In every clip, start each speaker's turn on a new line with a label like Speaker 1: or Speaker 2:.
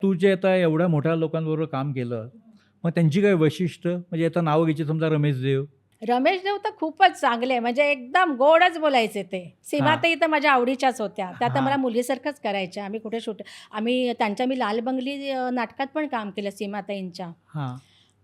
Speaker 1: तू जे आता एवढ्या मोठ्या लोकांबरोबर काम केलं, मग त्यांची काही वैशिष्ट्य म्हणजे आता नाव घ्यायची समजा रमेश देव.
Speaker 2: रमेश देव तर खूपच चांगले, म्हणजे एकदम गोडच बोलायचे ते.
Speaker 1: हां,
Speaker 2: सीमाताई तर माझ्या आवडीच्याच होत्या. त्या तर मला
Speaker 1: हां,
Speaker 2: मुलीसारखंच करायच्या. आम्ही कुठे मी लाल बंगली नाटकात पण काम केलं सीमाताईंच्या.
Speaker 1: हां,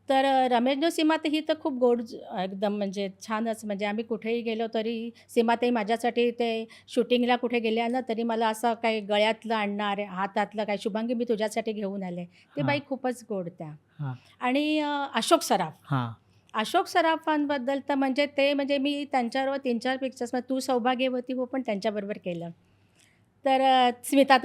Speaker 2: तर रमेश देव सीमाताई ही तर खूप गोड एकदम, म्हणजे छानच. म्हणजे आम्ही कुठेही गेलो तरी सीमाताई माझ्यासाठी ते शूटिंगला कुठे गेल्या ना, तरी मला असं काही गळ्यातलं आणणार, हातातलं काय, शुभांगी मी तुझ्यासाठी घेऊन आले. ते
Speaker 1: हां,
Speaker 2: बाई खूपच गोड त्या.
Speaker 1: हां,
Speaker 2: आणि अशोक सराफ.
Speaker 1: हां.
Speaker 2: अशोक सराफांबद्दल तर म्हणजे ते, म्हणजे मी त्यांच्याबरोबर 3-4 पिक्चर्समध्ये तू सौभाग्यवती हो पण त्यांच्याबरोबर केलं. तर स्मिता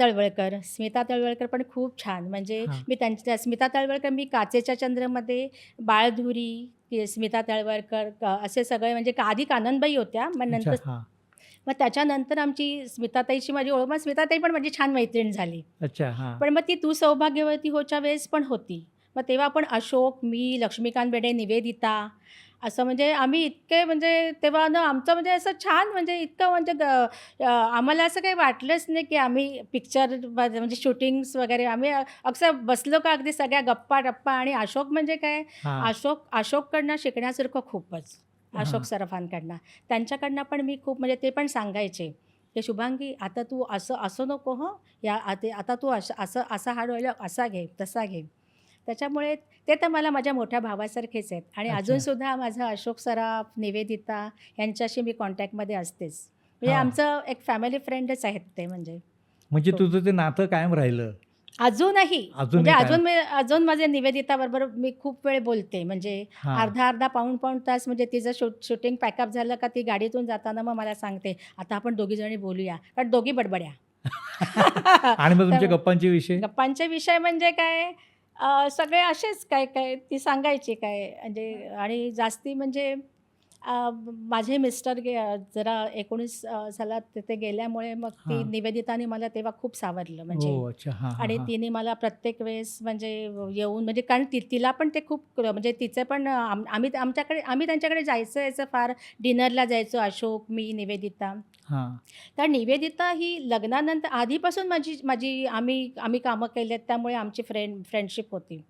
Speaker 2: तळवळकर पण खूप छान. म्हणजे
Speaker 1: हां.
Speaker 2: मी त्यांच्या स्मिता तळवळकर, मी काचेच्या चंद्रमध्ये बाळधुरी, स्मिता तळवळकर, असे सगळे, म्हणजे आधी काननबाई होत्या.
Speaker 1: अच्छा. हां.
Speaker 2: मग त्याच्यानंतर आमची स्मिताताईशी माझी ओळख, मग स्मिताताई पण माझी छान मैत्रीण झाली.
Speaker 1: अच्छा. हां.
Speaker 2: पण मग ती तू सौभाग्यवती होच्या वेळेस पण होती. मग तेव्हा पण अशोक, मी, लक्ष्मीकांत बेर्डे, निवेदिता, असं म्हणजे आम्ही इतके, म्हणजे तेव्हा ना आमचं म्हणजे असं छान, म्हणजे इतकं म्हणजे आम्हाला असं काही वाटलंच नाही, की आम्ही पिक्चर म्हणजे शूटिंग्स वगैरे आम्ही अक्षर बसलो का अगदी सगळ्या गप्पा-टप्पा. आणि अशोक म्हणजे काय,
Speaker 1: हां,
Speaker 2: अशोककडनं शिकण्यासारखं खूपच. अशोक
Speaker 1: हां.
Speaker 2: सराफांकडनं. त्यांच्याकडनं पण मी खूप, म्हणजे ते पण सांगायचे, की "शुभांगी, आता तू असं असं नको हं. आता तू असं असा हा डायलॉग असा घे, तसा घे." त्याच्यामुळे ते तर मला माझ्या मोठ्या भावासारखेच आहेत. आणि
Speaker 1: अच्छा.
Speaker 2: अजूनसुद्धा माझं अशोक सराफ, निवेदिता यांच्याशी मी कॉन्टॅक्टमध्ये असतेच. म्हणजे
Speaker 1: हां.
Speaker 2: आमचं एक फॅमिली फ्रेंडच आहेत ते, म्हणजे
Speaker 1: म्हणजे
Speaker 2: खूप.
Speaker 1: तुझं ते नातं कायम राहिलं.
Speaker 2: अजूनही, म्हणजे
Speaker 1: अजूनही कायम.
Speaker 2: अजून माझ्या निवेदिताबरोबर मी खूप वेळ बोलते. म्हणजे
Speaker 1: हां.
Speaker 2: अर्धा-अर्धा, पाऊण-पाऊण तास, म्हणजे तिचं शूटिंग पॅकअप झालं का ती गाडीतून जाताना मग मला सांगते, "आता आपण दोघीजणी बोलूया." कारण दोघी बडबड्या.
Speaker 1: आणि मग तुमच्या
Speaker 2: तर
Speaker 1: गप्पांचे विषय?
Speaker 2: गप्पांचे विषय म्हणजे काय, सगळे असेच काय काय ती सांगायची काय, म्हणजे आणि जास्ती म्हणजे माझे मिस्टर जरा 19 सालात तिथे गेल्यामुळे मग ती
Speaker 1: हां.
Speaker 2: निवेदिताने मला तेव्हा खूप सावरलं, म्हणजे.
Speaker 1: ओह! अच्छा. हां, हां,
Speaker 2: आणि
Speaker 1: हां.
Speaker 2: तिने मला प्रत्येक वेळेस म्हणजे येऊन, म्हणजे कारण तिला पण ते खूप म्हणजे तिचं पण आम्ही त्यांच्याकडे जायचं यायचं फार. डिनरला जायचो अशोक, मी, निवेदिता.
Speaker 1: हां.
Speaker 2: तर निवेदिता ही लग्नानंतर आधीपासून माझी माझी आम्ही आम्ही कामं केली आहेत, त्यामुळे आमची फ्रेंडशिप होती.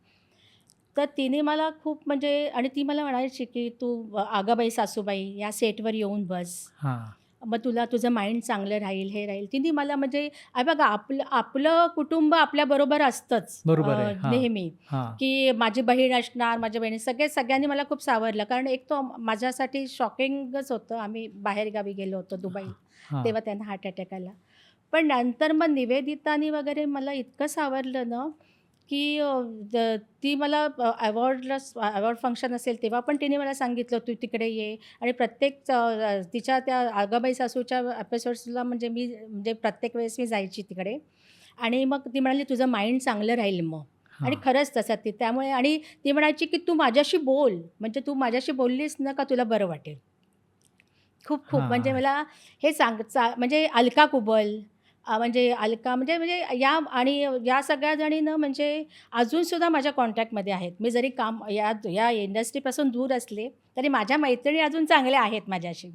Speaker 2: तर तिने मला खूप, म्हणजे आणि ती मला म्हणायची, की "तू अगं बाई सासूबाई, या सेटवर येऊन बस.
Speaker 1: हां.
Speaker 2: मग तुला तुझं माइंड चांगलं राहील, हे राहील." तिने मला, म्हणजे बघा, आपलं आपलं कुटुंब आपल्याबरोबर असतंच
Speaker 1: बरोबर आहे. हां.
Speaker 2: नेहमी,
Speaker 1: हां.
Speaker 2: की माझी बहीण असणार, माझ्या बहिणी, सगळ्यांनी मला खूप सावरलं. कारण एक तो माझ्यासाठी शॉकिंगच होतं. आम्ही बाहेरगावी गेलो होतो दुबईला,
Speaker 1: हां.
Speaker 2: तेव्हा त्यांना हार्ट अटॅक आला. पण नंतर मग निवेदितानी वगैरे मला इतकं सावरलं ना, की ती मला अवॉर्ड फंक्शन असेल तेव्हा पण तिने मला सांगितलं, "तू तिकडे ये." आणि प्रत्येक तिच्या त्या अगाबाई सासूच्या एपिसोड्सला, म्हणजे म्हणजे प्रत्येक वेळेस मी जायची तिकडे. आणि मग ती म्हणाली, "तुझं माइंड चांगलं राहील मग." आणि
Speaker 1: हां.
Speaker 2: खरंच तसं ती त्यामुळे. आणि ती म्हणायची, की "तू माझ्याशी बोल, म्हणजे तू माझ्याशी बोललीस ना का तुला बरं वाटेल." खूप म्हणजे
Speaker 1: हां.
Speaker 2: मला हे म्हणजे अलका कुबल, म्हणजे अलका, म्हणजे म्हणजे या आणि या सगळ्या जणीनं म्हणजे अजूनसुद्धा माझ्या कॉन्टॅक्टमध्ये आहेत. मी जरी काम या या इंडस्ट्रीपासून दूर असले, तरी माझ्या मैत्रिणी अजून चांगल्या आहेत माझ्याशी.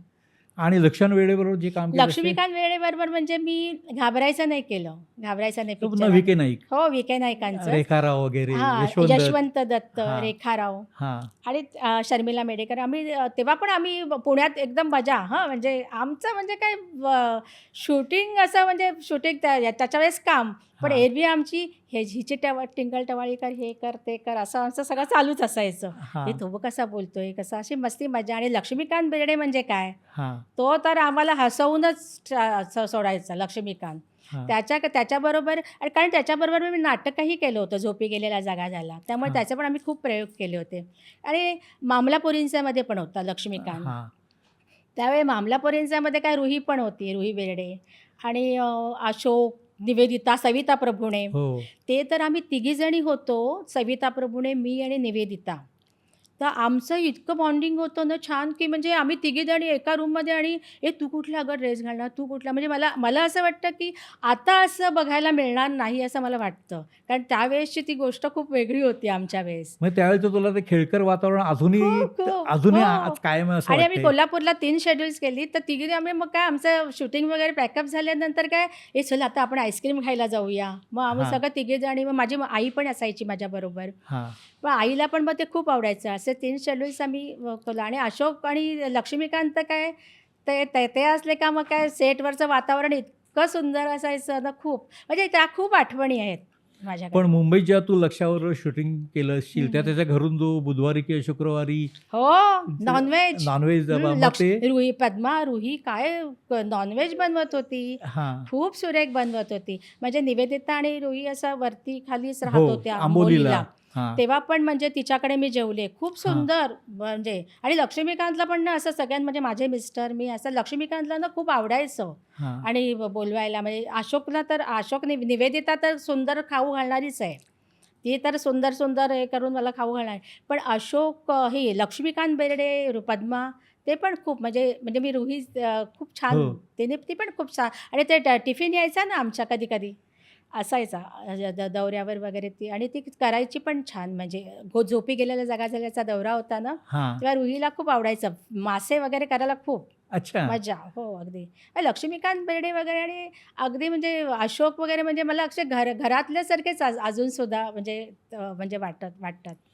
Speaker 1: आणि लक्षण वेळेबरोबर जे काम केलंस ते?
Speaker 2: लक्ष्मीकांत बेर्डेबरोबर म्हणजे मी घाबरायचं नाही केलं. घाबरायचं नाही
Speaker 1: तो पुन्हा
Speaker 2: पिक्चर
Speaker 1: व्ही.के.
Speaker 2: आम्ही.
Speaker 1: नाईक,
Speaker 2: हो, विके नायकांचंच.
Speaker 1: रेखाराव वगैरे,
Speaker 2: हां,
Speaker 1: यशवंत दत्त.
Speaker 2: यशवंत दत्त,
Speaker 1: हां.
Speaker 2: रेखाराव
Speaker 1: हां.
Speaker 2: आणि शर्मिला मेडेकर. आम्ही तेव्हा पण आम्ही पुण्यात एकदम मजा, हां, म्हणजे आमचं म्हणजे काय, शूटिंग असं, म्हणजे शूटिंग त्याच्या वेळेस काम. पण
Speaker 1: हां.
Speaker 2: एरवी आमची हिची टिंगल-टवाळी कर, हे कर, ते कर, असं आमचं सगळं चालूच असायचं. हे
Speaker 1: हां.
Speaker 2: तो कसा बोलतोय, कसा, अशी मस्ती मजा. आणि लक्ष्मीकांत बेर्डे म्हणजे काय,
Speaker 1: हां.
Speaker 2: तो तर आम्हाला हसवूनच सोडायचा लक्ष्मीकांत.
Speaker 1: हां.
Speaker 2: त्याच्याबरोबर, आणि कारण त्याच्याबरोबर मी नाटकही केलं होतं, झोपी गेलेला जागा झाला. त्यामुळे
Speaker 1: हां.
Speaker 2: त्याचे पण आम्ही खूप प्रयोग केले होते. आणि मामलापुरींच्यामध्ये पण होता लक्ष्मीकांत.
Speaker 1: हां.
Speaker 2: त्यावेळी मामलापुरींच्यामध्ये काय, रुही पण होती, रुही बेर्डे. आणि अशोक, निवेदिता, सविता प्रभुणे.
Speaker 1: हो.
Speaker 2: ते तर आम्ही तिघीजणी होतो, सविता प्रभुणे, मी आणि निवेदिता. तर आमचं इतकं बॉन्डिंग होतं ना छान, की म्हणजे आम्ही तिघीजणी एका रूममध्ये आणि "ए तू कुठला गं ड्रेस घालणार? तू कुठला?" म्हणजे मला मला असं वाटतं, की आता असं बघायला मिळणार नाही असं मला वाटतं. कारण त्यावेळेसची ती गोष्ट खूप वेगळी होती आमच्या वेळेस.
Speaker 1: मग त्यावेळेचं तुला ते खेळकर वातावरण
Speaker 2: खूप, खूप.
Speaker 1: अजूनही
Speaker 2: हो.
Speaker 1: आज कायम आहे असं
Speaker 2: आणि आम्ही
Speaker 1: वाटतंय?
Speaker 2: कोल्हापूरला 3 शेड्यूल्स केली. तर तिघी आम्ही मग काय आमचं शूटिंग वगैरे पॅकअप झाल्यानंतर काय, "ए चल आता आपण आईस्क्रीम खायला जाऊया." मग आम्ही
Speaker 1: हां,
Speaker 2: सगळं तिघीजणी मग माझी आई पण असायची माझ्याबरोबर.
Speaker 1: हां.
Speaker 2: पण आईला पण मग ते खूप आवडायचं. असे 3 शेड्यूल्स आम्ही केलं आणि अशोक आणि लक्ष्मीकांत तर काय ते ते ते असले का मग काय सेटवरचं वातावरण इतकं सुंदर असायचं ना खूप. म्हणजे त्या खूप आठवणी आहेत
Speaker 1: पण
Speaker 2: माझ्याकडे.
Speaker 1: मुंबईत जेव्हा तू लक्षावर शूटिंग केलं असशील,
Speaker 2: हं,
Speaker 1: त्या
Speaker 2: हं.
Speaker 1: त्याच्या घरून जो बुधवारी किंवा शुक्रवारी
Speaker 2: हो, नॉन-व्हेज.
Speaker 1: नॉन-व्हेज मग
Speaker 2: लक्ष
Speaker 1: ते
Speaker 2: रुही काय नॉन-व्हेज बनवत होती.
Speaker 1: हां.
Speaker 2: खूप सुरेख बनवत होती. म्हणजे निवेदिता आणि रुही असं वरती खालीच
Speaker 1: हो,
Speaker 2: राहत होत्या
Speaker 1: आंबोलीला.
Speaker 2: आंबोलीला.
Speaker 1: हां,
Speaker 2: तेव्हा पण म्हणजे तिच्याकडे मी जेवले. खूप
Speaker 1: हां,
Speaker 2: सुंदर म्हणजे आणि लक्ष्मीकांतला पण ना असं म्हणजे माझे मिस्टर, मी असं लक्ष्मीकांतला ना खूप आवडायचं
Speaker 1: हां,
Speaker 2: आणि बोलवायला म्हणजे अशोकला तर निवेदिता तर सुंदर खाऊ घालणारीच आहे. ती तर सुंदर हे करून मला खाऊ घालणार. पण अशोक हे लक्ष्मीकांत बेर्डे, पद्मा ते पण खूप म्हणजे म्हणजे मी रुही खूप
Speaker 1: हो.
Speaker 2: छान ती पण खूप छान आणि ते टिफिन यायचा ना आमच्या कधी-कधी असायचा दौऱ्यावर वगैरे ती आणि ती करायची पण छान म्हणजे झोपी गेलेल्या जागा झाल्याचा दौरा होता ना,
Speaker 1: हां.
Speaker 2: तेव्हा रुहीला खूप आवडायचं. मासे वगैरे करायला खूप
Speaker 1: अच्छा.
Speaker 2: मजा. हो, अगदी. लक्ष्मीकांत बेर्डे वगैरे आणि अगदी म्हणजे अशोक वगैरे म्हणजे मला अक्षरशः घरातल्यासारखेच अजूनसुद्धा म्हणजे म्हणजे वाटतात.